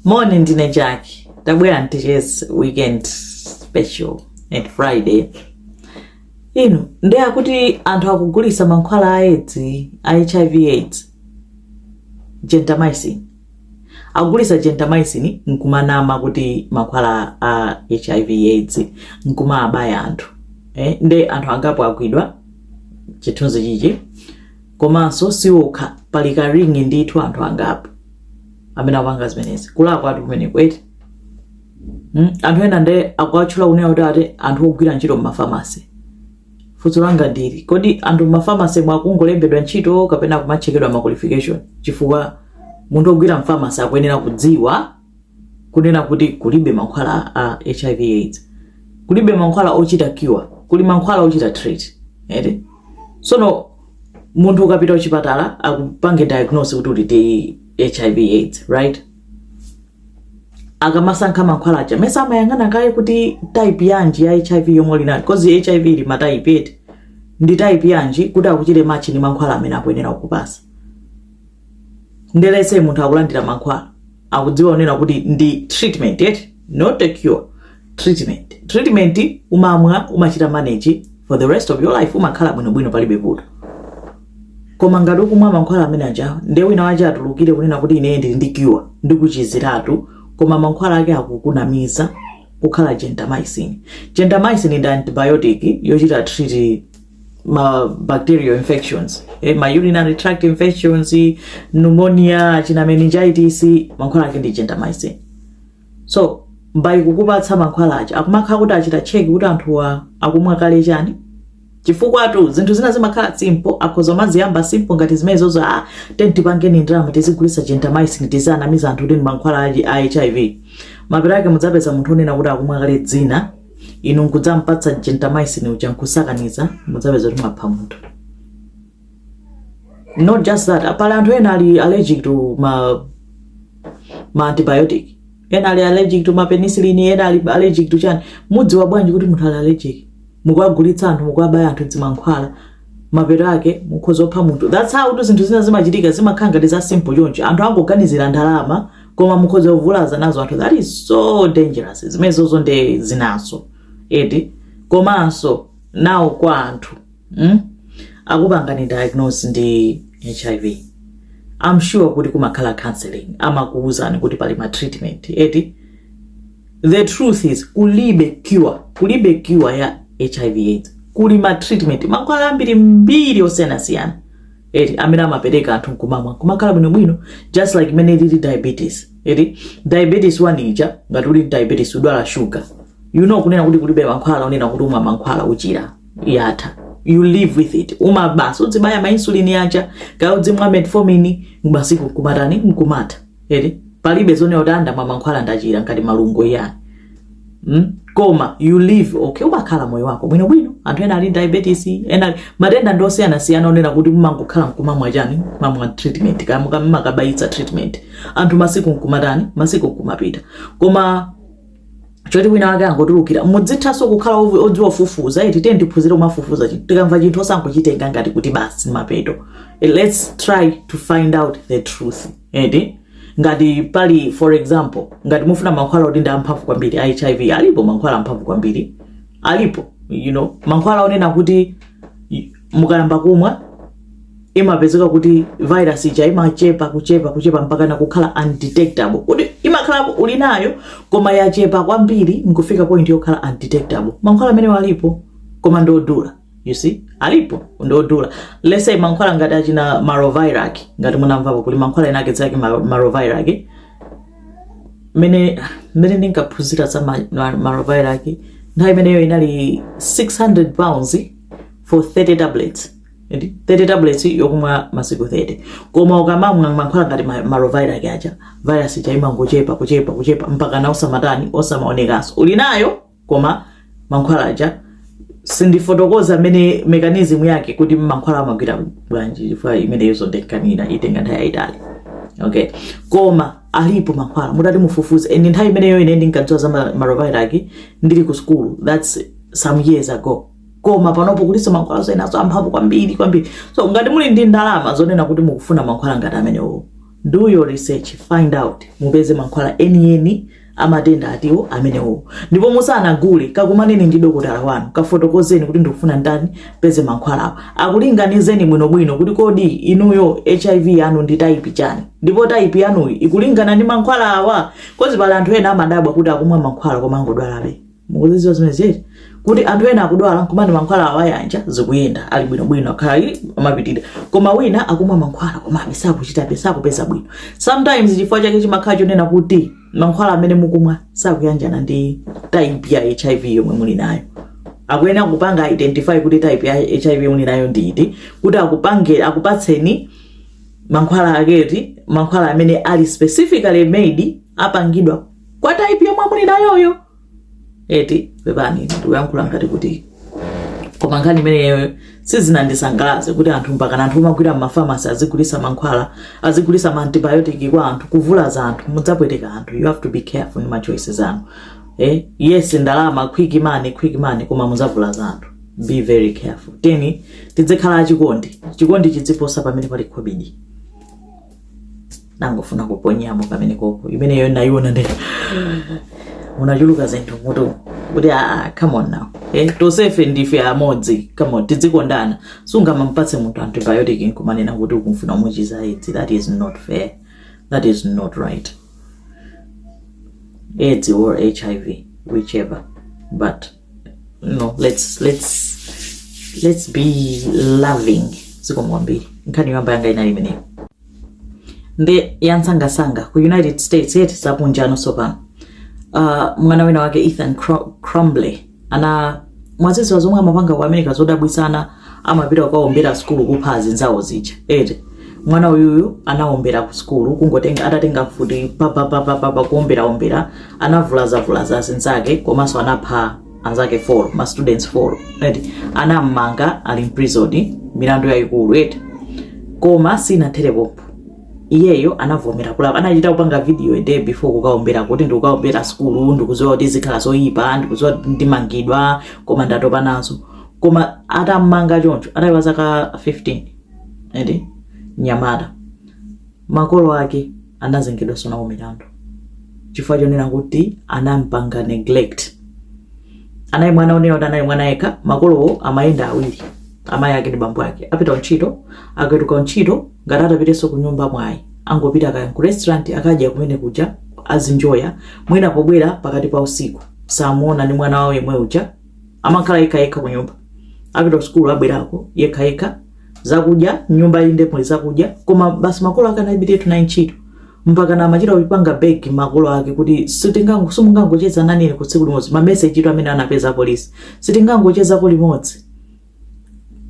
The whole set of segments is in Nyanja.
Morning ndine Jack. Tabwera ntiches weekend special and Friday. Ndeya kuti anthu akugulisa mankhwala aedzi a HIV AIDS. Gentamicin. Akugulisa gentamicin nkumanama kuti mankhwala a HIV AIDS nkuma abaya anthu. Nde anthu angapo agwidwa chithunzi chichi. Komanso siwokha palika ring ndithu anthu angapo. Amena wanga zimenezi kula kwatu kumene kweti anthu ena nde akwatchula kunena kuti ati anthu ogwira ntchito m'mafamasi. Funso langa ndili kodi anthu m'mafamasi mwakungolembedwa ntchito kapena kumachekedwa ma qualification chifukwa munthu ogwira m'famasi akuyenera kudziwa kunena kuti kulibe mankhwala a HIV AIDS, kulibe mankhwala ochita cure, kuli mankhwala ochita treat. Sono munthu ukapita kuchipatala akupange diagnose kuti uli HIV AIDS, right? Akamasankha mankhwala aja mesa amayang'ana kaye kuti type yanji ya HIV yomwe linayo, cause HIV ili ma type 8 ndi type yanji kuti akuchire match ni mankhwala amene akuyenera kukupasa. Ndelese munthu akulandira mankhwala akudziwa unena kuti ndi treatment not a cure. Treatment umamwa umachita manage for the rest of your life, umakhala bwino palibe vuto. Koma ngati ukumwa mankhwala amene aja nde wina waje atulukire kunena kuti ine ndili ndi cure ndikuchiziratu, koma mankhwala ake akukunamiza kukhala gentamicin. Gentamicin ndi antibiotic yochita treat ma bacterial infections, ma urinary tract infections, pneumonia, china meningitis, mankhwala ake ndi gentamicin. So mbai kukupatsa mankhwala aja akumakhala kuti achita check kuti anthuwa akumwa kale chani. Chifukwa tu zinthu zina zimakhala simple, akhoza maziyamba simple ngati zimenezo tentipangeni ndrama tizigulisa gentamicin tizanamiza anthu kuti mankhwala a HIV. Mapera ake mudzapeza munthu onena kuti akumwa kale dzina, inu nkudzampatsa gentamicin uja nkusakaniza, mudzapeza kuti mwapha munthu. Not just that, apala anthu ena ali allergic to ma antibiotic, ena ali allergic to ma penicillin, ena ali allergic to chani. Mudziwa bwanji kuti munthu ali allergic? Mukagulitsa anthu mukabaya anthu zimankhwala mapero ake mukhoza kupha munthu. That's how zinthu zina zimachitika, zimakhala ngati za simple chonchi. Anthu angoganizira ndalama koma mukhoza kuvulaza nazo anthu. That is so dangerous. Zimenezo nde zinaso komanso nawo kwa anthu akupangani diagnose ndi HIV. I'm sure kuti kumakhala counseling amakuuzani kuti pali ma treatment. The truth is kulibe cure ya HIV AIDS, kuli ma treatment mankhwala ambiri osiyana amene amapereka anthu nkumamwa kumakhala bwino just like many diabetes. Diabetes one ija ngati uli diabetes udwala sugar, kunena kuti kulibe mankhwala onena kuti umwa mankhwala uchira yatha. You live with it. Basi udzibaya ma insulin yacha ka udzimwa metformin masiku kumatani nkumata. Palibe zone otanda mankhwala ndachira ngati malungo yani. Koma you live okay, umakhala moyo wako bwino. Anthu ena ali diabetes, ena matenda ndosiyana onena kuti mumangokhala nkumamwa chani, mamwa treatment kama makabaitsa treatment. Anthu masiku nkumatani, masiku kumapita. Koma choti wina wake angotulukira mudzithaso kukhala odziwa fufuza tiphunzire umafufuza tikamva chinthu osangochitenga ngati kuti basi mapeto. Let's try to find out the truth. Ngati pali for example ngati mufuna mankhwala oti ndi amphamvu kwambiri HIV, alipo mankhwala amphamvu kwambiri, alipo mankhwala onena kuti mukalamba kumwa imapezeka kuti virus ija imachepa mpaka na kukhala undetectable, kuti imakhala uli nayo koma yachepa kwambiri nkufika point yokhala undetectable. Mankhwala amene alipo koma ndodula. You see, alipo ndodula. Let's say mankhwala ngati achina marovirac, ngati munamvapo kuli mankhwala enake zake marovirac. Mene ndinkaphunzira za marovirac nthawi imeneyo inali 600 pounds for 30 tablets. 30 tablets yokumwa masiku 30. Koma ukamamwa mankhwala ngati marovirac aja, virus ija imangochepa mpaka na osamaonekanso. Uli nayo koma mankhwala aja sindifotokoza mene mechanism yake kuti mankhwala amagwira bwanji chifukwa imeneyo zondekanira itenga nthawi yayitali. Okay, koma alipo mankhwala mutati mufufuze. And nthawi imeneyo ine ndinkadziwa za marovirac ndili ku school, that's some years ago. Koma panopo kulisa mankhwala enaso amphamvu kwambiri. So ngati muli ndi ndalama zonena kuti mukufuna mankhwala ngati amenewo, do your research, find out mupeze mankhwala eni amatenda atiwo amenewo. Ndipo musanagule kakumaneni ndi dokotala wanu kafotokozeni kuti ndikufuna ndani peze mankhwala akulinganizeni bwinobwino kuti kodi inuyo HIV yanu ndi type chani, ndipo type yanu ikulingana ndi mankhwala awa. Kozi pala anthu ena amadabwa kuti akumwa mankhwala koma angodwalabe. Mukuzizo zimezeti kuti anthu ena akudwala kumani mankhwala awayanja zikuyenda ali bwinobwino akhali amapitira, koma wina akumwa mankhwala koma abisakuchita sakupeza bwino. Sometimes chifukwa chake chimakhala chonena kuti mankhwala amene mukumwa sakuyanjana ndi type ya HIV yomwe muli nayo. Akuyenera kupanga identify kuti type ya HIV muli nayo nditi, kuti akupatseni mankhwala aketi, mankhwala amene ali specifically made apangidwa kwa type yomwe muli nayoyo. Eti bebani ndiyankhula ngati kuti koma nkhani imene sizinandisangalatse kuti anthu mpaka anthu magwira mafamasi azigulisa mankhwala, azigulisa ma antibiotic kwa anthu, kuvula za anthu, mudzapweteka anthu. You have to be careful in my choices anu. Yes ndalama quick money koma mudzavula za anthu. Be very careful. Teni tidzekhala chikondi chidziposa pamene pali COVID. Nangofuna kuponyamo pamene kopo imeneyo nayiona ndi unachuluka zinthu mutu kuti come on now. Tosefe ndife amodzi, come on tidzikondana. Sunga mampatse munthu antibiotic nkumanena kuti ukumfuna muchiza AIDS. That is not fair. That is not right. AIDS or HIV, whichever. But let's be loving. Sikomwambiri nkhani yamba yanga inali imeneyo. Nde yansanga ku United States yeti sapunjano sopano. Mwana wina wake Ethan Crumbley ana mwazisi wazomwe amapanga ku America zodabwisana, amapita kuombera school kuphazi nzawo zija. Mwana uyuyu anaombera ku school kungotenga atatenga futi papa kuombera anavulaza zinzake komanso anapha anzake 4 ma students 4. Anamanga ali in prison milandu yayikulu. Koma sina telepopo iyeyo anavomera kulapa, anachita kupanga video a day before kukaombera kuti ndikukaombera school ndikuzowa kuti zikhala zoyipa, ndikuzowa ndimangidwa koma ndatopa nazo. Koma atamanga choncho atayiwa zaka 15 nyamata makolo ake anazengedwa sona milandu chifukwa chonena kuti anampanga neglect. Anayi mwana onewa anayi mwana eka, makolowo amayenda awiri, amayi ake ndi bambo ake apita ntchito, akatuka ntchito ngati atapiteso ku nyumba mwayi angopita kaya ku restaurant akadya kumene kuja azinjoya, mwina pobwera pakati pa usiku samuona ni mwana wawo yemwe uja amakhala yekha ku nyumba. Apita ku school abwerako yekha zakudya nyumba inde muli zakudya, koma basi makolo ake anabitetu na ntchito mpaka na machita kupanga beg makolo ake kuti simungangocheza nanine ku tsiku limodzi. Ma message amene anapeza polisi sitingangocheza ko limodzi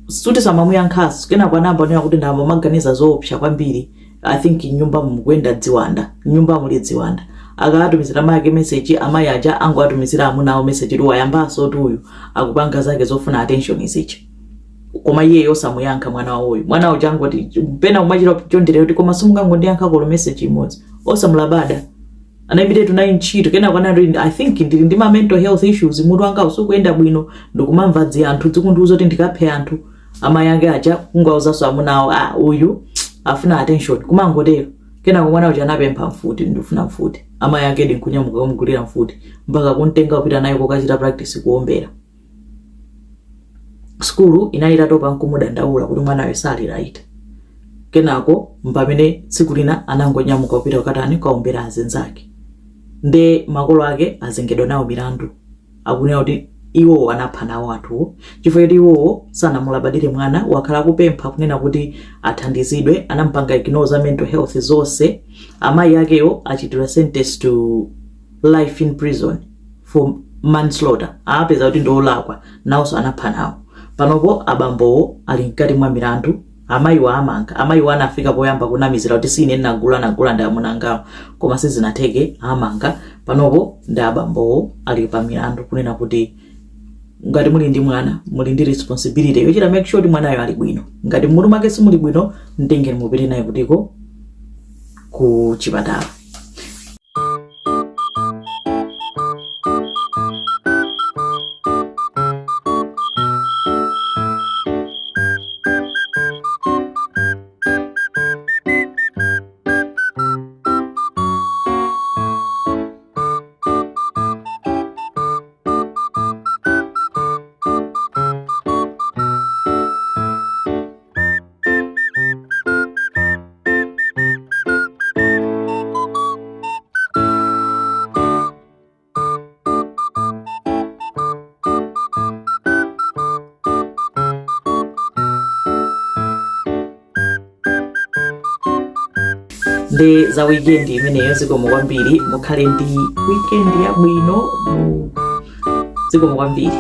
suti samamuyankhaso kena kwanamba onera kuti ndambo maganiza zoopsa kwambiri. I think nyumba mukwenda dziwanda, nyumba muli dziwanda. Akatumizira make message amayi aja ango atumizira amunawo message ru wayambaso tuyu akupanga zake zofuna attention izichi. Koma iye osamuyankha mwana wawo. Mwana uja angoti pena umachira chondere kuti koma simungangondiyankha ko message imodzi. Osamulabada. Anabide tunayi ntchito kena kwana I think ndili ndi ma mental health issues mutu wanga usukuyenda bwino ndikumamva dzi anthu dzikundiuza kuti ndikaphe anthu. Amayi ake aja kungauzaso amunawo uyu afuna attention kumangotero. Kena mwana uja anapempha mfuti ndifuna mfuti. Amayi ake ndinkunyamuka kumugulira mfuti mpaka kuntenga kupita naye kokachita practice kuombera. Skulu inayira topa nkumudandaula kuti mwana we sali right. Kenako mpamene tsiku lina anangonyamuka kupita ukatani kaombera azenzake. Nde makolo ake azengedwa nawo milandu. Akunena kuti iwo anapha nawo anthu chifukwa kuti iwo sanamulabadire mwana wakhala kupempha kunena kuti athandizidwe, anampanga ignore mental health zonse. Amayi akeyo achitira sentence to life in prison for manslaughter. Apeza kuti ndolakwa nawso anapha nawo. Panopo abambowo ali mkati mwa milandu. Amayi wa amanga, amayi wa anafika poyamba kunamizira kuti sine nagula ndamunangawo koma sizinateke amanga. Panopo ndi abambowo ali pa milandu kunena kuti ngati muli ndi mwana muli ndi responsibility yochita make sure kuti mwanayo ali bwino. Ngati mulu make simuli bwino mtengeni mupite naye kutiko ku chipatala. ndi za weekend imeneyo. Zikomo kwambiri, mukhale ndi weekend yabwino. Zikomo kwambiri.